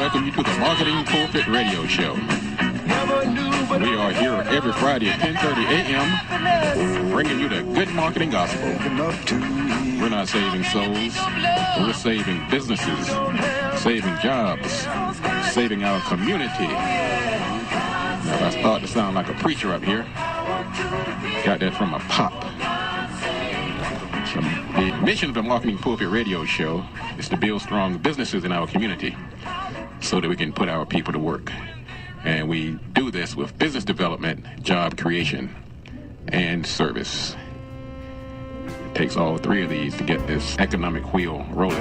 welcome you to the Marketing Pulpit Radio Show. We are here every Friday at 10:30 a.m. bringing you the good marketing gospel. We're not saving souls. We're saving businesses, saving jobs, saving our community. Now, if I start to sound like a preacher up here, got that from a pop. The mission of the Marketing Pulpit Radio Show is to build strong businesses in our community so that we can put our people to work. And we do this with business development, job creation, and service. It takes all three of these to get this economic wheel rolling.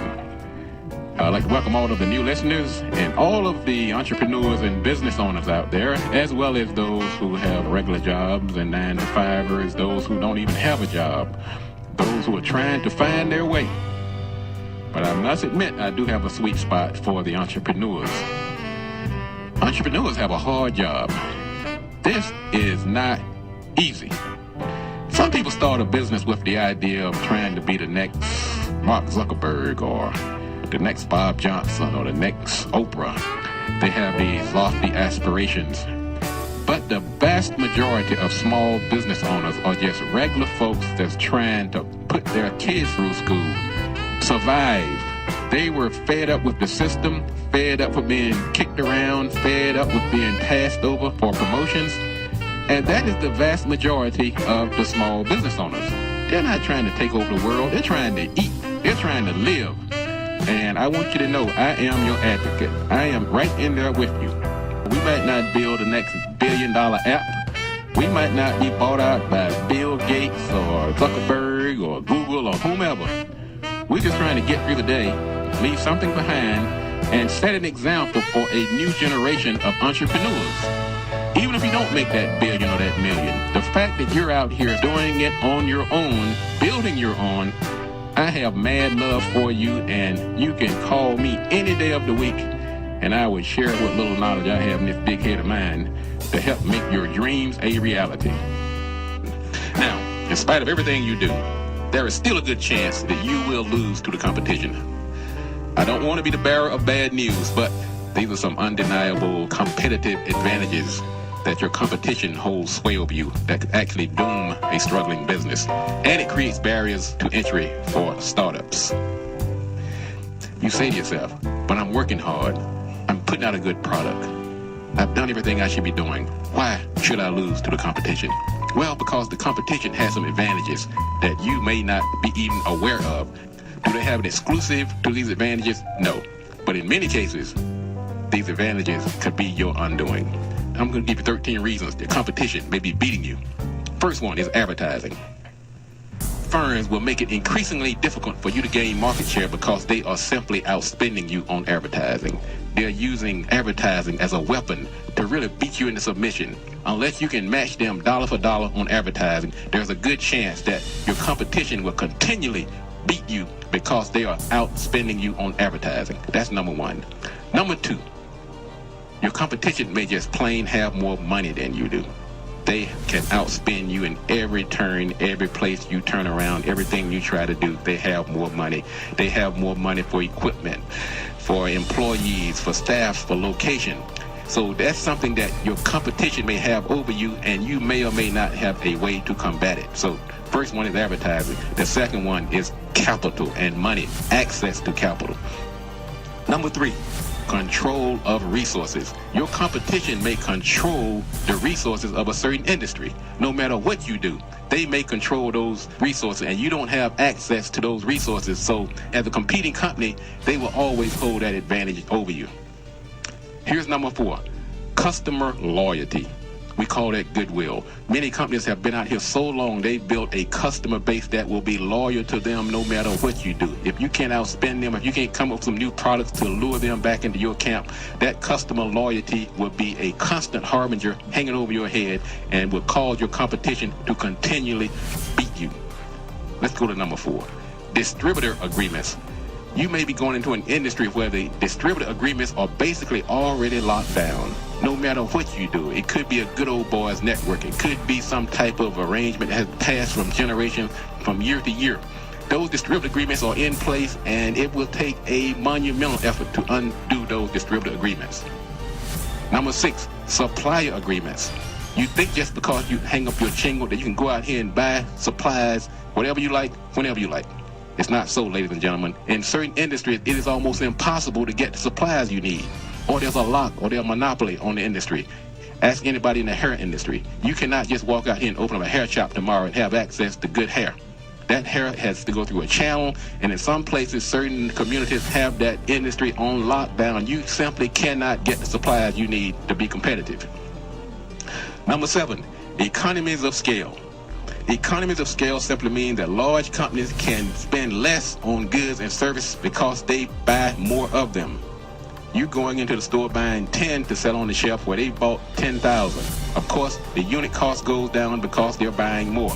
I'd like to welcome all of the new listeners and all of the entrepreneurs and business owners out there, as well as those who have regular jobs and 9-to-5ers, those who don't even have a job, those who are trying to find their way. But I must admit, I do have a sweet spot for the entrepreneurs. Entrepreneurs have a hard job. This is not easy. Some people start a business with the idea of trying to be the next Mark Zuckerberg or the next Bob Johnson or the next Oprah. They have these lofty aspirations. But the vast majority of small business owners are just regular folks that's trying to put their kids through school, survive. They were fed up with the system, fed up with being kicked around, fed up with being passed over for promotions. And that is the vast majority of the small business owners. They're not trying to take over the world. They're trying to eat. They're trying to live. And I want you to know, I am your advocate. I am right in there with you. We might not build the next billion-dollar app. We might not be bought out by Bill Gates or Zuckerberg or Google or whomever. We're just trying to get through the day, leave something behind, and set an example for a new generation of entrepreneurs. Even if you don't make that billion or that million, the fact that you're out here doing it on your own, building your own, I have mad love for you, and you can call me any day of the week, and I would share what little knowledge I have in this big head of mine to help make your dreams a reality. Now, in spite of everything you do, there is still a good chance that you will lose to the competition. I don't want to be the bearer of bad news, but these are some undeniable competitive advantages that your competition holds sway over you that could actually doom a struggling business. And it creates barriers to entry for startups. You say to yourself, but I'm working hard. I'm putting out a good product. I've done everything I should be doing. Why should I lose to the competition? Well, because the competition has some advantages that you may not be even aware of. Do they have an exclusive to these advantages? No. But in many cases, these advantages could be your undoing. I'm going to give you 13 reasons the competition may be beating you. First one is advertising. Firms will make it increasingly difficult for you to gain market share because they are simply outspending you on advertising. They're using advertising as a weapon to really beat you into submission. Unless you can match them dollar for dollar on advertising, there's a good chance that your competition will continually beat you because they are outspending you on advertising. That's number one. Number two, your competition may just plain have more money than you do. They can outspend you in every turn, every place you turn around, everything you try to do. They have more money. They have more money for equipment, for employees, for staff, for location. So that's something that your competition may have over you, and you may or may not have a way to combat it. So first one is advertising. The second one is capital and money, access to capital. Number three, control of resources. Your competition may control the resources of a certain industry. No matter what you do, they may control those resources, and you don't have access to those resources. So as a competing company, they will always hold that advantage over you. Here's number four, customer loyalty. We call that goodwill. Many companies have been out here so long, they've built a customer base that will be loyal to them no matter what you do. If you can't outspend them, if you can't come up with some new products to lure them back into your camp, that customer loyalty will be a constant harbinger hanging over your head and will cause your competition to continually beat you. Let's go to number four, distributor agreements. You may be going into an industry where the distributor agreements are basically already locked down. No matter what you do, it could be a good old boys network. It could be some type of arrangement that has passed from generation, from year to year. Those distributor agreements are in place, and it will take a monumental effort to undo those distributor agreements. Number 6, supplier agreements. You think just because you hang up your shingle that you can go out here and buy supplies, whatever you like, whenever you like. It's not so, ladies and gentlemen. In certain industries, it is almost impossible to get the supplies you need, or there's a lock or there's a monopoly on the industry. Ask anybody in the hair industry. You cannot just walk out here and open up a hair shop tomorrow and have access to good hair. That hair has to go through a channel, and in some places, certain communities have that industry on lockdown. You simply cannot get the supplies you need to be competitive. Number 7, economies of scale. Economies of scale simply means that large companies can spend less on goods and services because they buy more of them. You going into the store buying 10 to sell on the shelf where they bought 10,000. Of course, the unit cost goes down because they're buying more.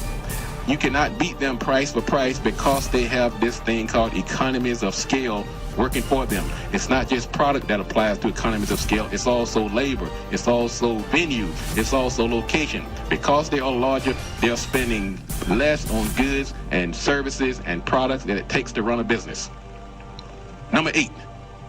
You cannot beat them price for price because they have this thing called economies of scale working for them. It's not just product that applies to economies of scale. It's also labor. It's also venue. It's also location. Because they are larger, they're spending less on goods and services and products that it takes to run a business. Number 8,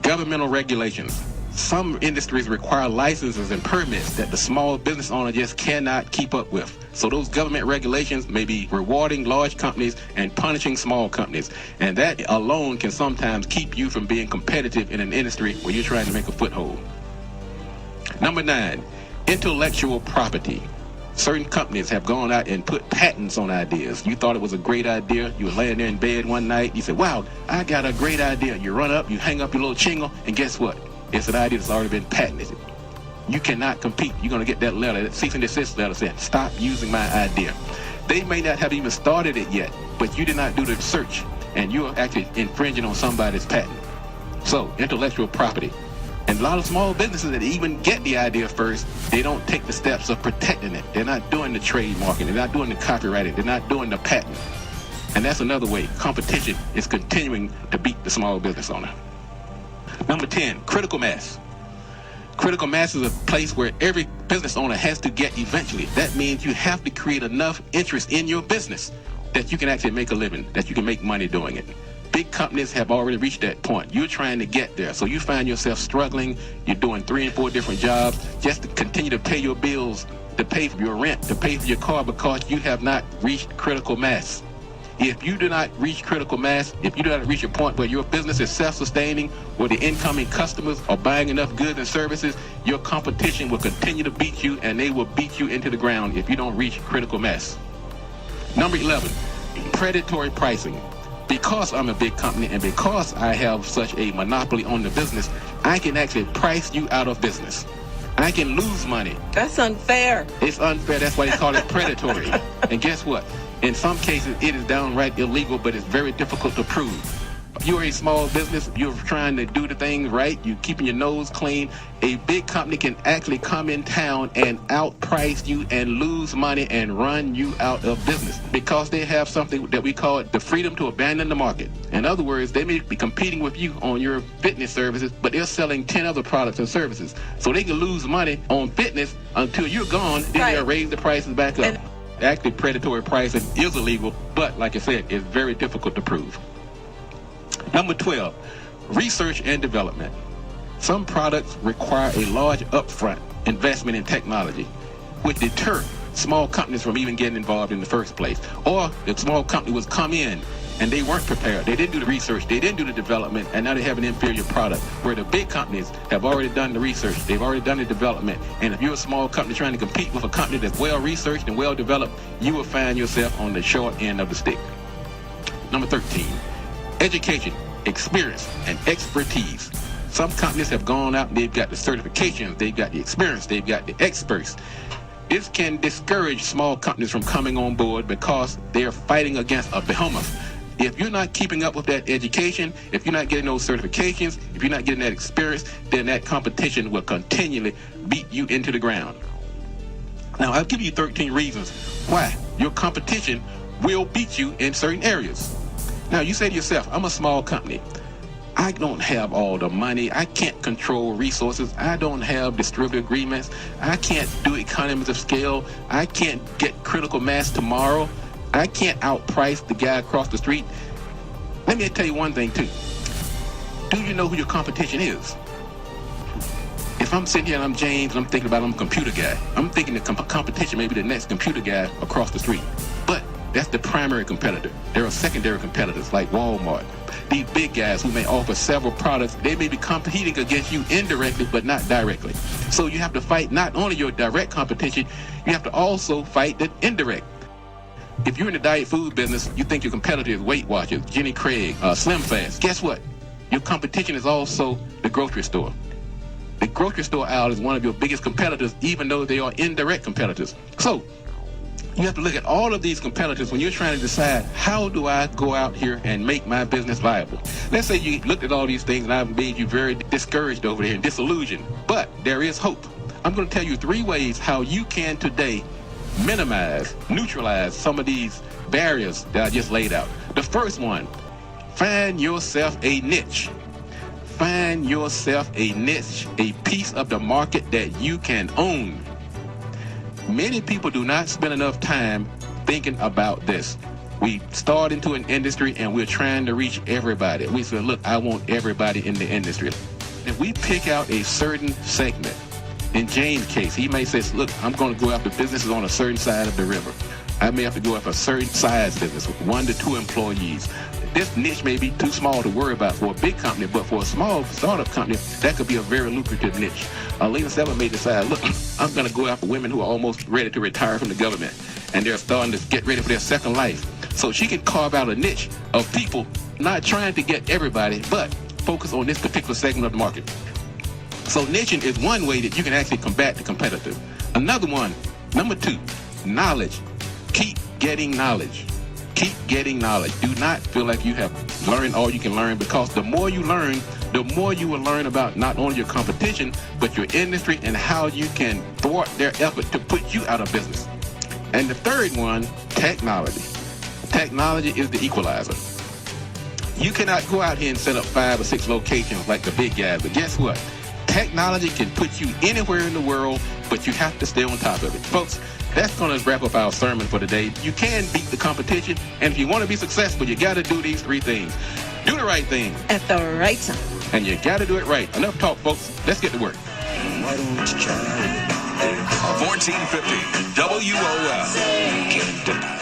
governmental regulations. Some industries require licenses and permits that the small business owner just cannot keep up with. So those government regulations may be rewarding large companies and punishing small companies. And that alone can sometimes keep you from being competitive in an industry where you're trying to make a foothold. Number 9, intellectual property. Certain companies have gone out and put patents on ideas. You thought it was a great idea. You were laying there in bed one night. You said, wow, I got a great idea. You run up, you hang up your little shingle, and guess what? It's an idea that's already been patented. You cannot compete. You're going to get that letter, that cease and desist letter saying, stop using my idea. They may not have even started it yet, but you did not do the research, and you're actually infringing on somebody's patent. So, intellectual property. And a lot of small businesses that even get the idea first, they don't take the steps of protecting it. They're not doing the trademarking. They're not doing the copywriting. They're not doing the patent. And that's another way. Competition is continuing to beat the small business owner. Number 10, critical mass. Critical mass is a place where every business owner has to get eventually. That means you have to create enough interest in your business that you can actually make a living, that you can make money doing it. Big companies have already reached that point. You're trying to get there. So you find yourself struggling. You're doing 3 and 4 different jobs just to continue to pay your bills, to pay for your rent, to pay for your car because you have not reached critical mass. If you do not reach critical mass, if you do not reach a point where your business is self-sustaining, where the incoming customers are buying enough goods and services, your competition will continue to beat you, and they will beat you into the ground if you don't reach critical mass. Number 11, predatory pricing. Because I'm a big company and because I have such a monopoly on the business, I can actually price you out of business. I can lose money. That's unfair. It's unfair. That's why they call it predatory. And guess what? In some cases, it is downright illegal, but it's very difficult to prove. If you're a small business, you're trying to do the things right, you're keeping your nose clean, a big company can actually come in town and outprice you and lose money and run you out of business because they have something that we call the freedom to abandon the market. In other words, they may be competing with you on your fitness services, but they're selling 10 other products and services. So they can lose money on fitness until you're gone, then they'll raise the prices back up. Actually, predatory pricing is illegal, but like I said, it's very difficult to prove. Number 12, research and development. Some products require a large upfront investment in technology, which deter small companies from even getting involved in the first place. Or the small company was come in and they weren't prepared. They didn't do the research, they didn't do the development, and now they have an inferior product. Where the big companies have already done the research, they've already done the development, and if you're a small company trying to compete with a company that's well researched and well developed, you will find yourself on the short end of the stick. Number 13, education, experience, and expertise. Some companies have gone out and they've got the certifications, they've got the experience, they've got the experts. This can discourage small companies from coming on board because they're fighting against a behemoth. If you're not keeping up with that education, if you're not getting those certifications, if you're not getting that experience, then that competition will continually beat you into the ground. Now, I'll give you 13 reasons why your competition will beat you in certain areas. Now, you say to yourself, I'm a small company. I don't have all the money. I can't control resources. I don't have distributor agreements. I can't do economies of scale. I can't get critical mass tomorrow. I can't outprice the guy across the street. Let me tell you one thing, too. Do you know who your competition is? If I'm sitting here and I'm James, and I'm thinking about I'm a computer guy. I'm thinking the competition may be the next computer guy across the street. But that's the primary competitor. There are secondary competitors like Walmart. These big guys who may offer several products, they may be competing against you indirectly, but not directly. So you have to fight not only your direct competition, you have to also fight the indirect. If you're in the diet food business, you think your competitor is Weight Watchers, Jenny Craig, Slim Fast. Guess what? Your competition is also the grocery store. The grocery store aisle is one of your biggest competitors, even though they are indirect competitors. So you have to look at all of these competitors when you're trying to decide, how do I go out here and make my business viable? Let's say you looked at all these things and I've made you very discouraged over here and disillusioned, but there is hope. I'm going to tell you 3 ways how you can today minimize, neutralize some of these barriers that I just laid out. The first one, find yourself a niche. Find yourself a niche, a piece of the market that you can own. Many people do not spend enough time thinking about this. We start into an industry and we're trying to reach everybody. We say, look, I want everybody in the industry. If we pick out a certain segment, in James' case, he may say, look, I'm going to go after businesses on a certain side of the river. I may have to go after a certain size business with 1 to 2 employees. This niche may be too small to worry about for a big company, but for a small startup company, that could be a very lucrative niche. Lena Seven may decide, look, I'm going to go after women who are almost ready to retire from the government, and they're starting to get ready for their second life. So she can carve out a niche of people not trying to get everybody, but focus on this particular segment of the market. So niching is one way that you can actually combat the competitor. Another one, number 2, knowledge. Keep getting knowledge. Keep getting knowledge. Do not feel like you have learned all you can learn, because the more you learn, the more you will learn about not only your competition, but your industry and how you can thwart their effort to put you out of business. And the third one, technology. Technology is the equalizer. You cannot go out here and set up 5 or 6 locations like the big guys, but guess what? Technology can put you anywhere in the world, but you have to stay on top of it. Folks, that's going to wrap up our sermon for today. You can beat the competition, and if you want to be successful, you got to do these 3 things. Do the right thing. At the right time. And you got to do it right. Enough talk, folks. Let's get to work. Why don't you try 1450 WOL.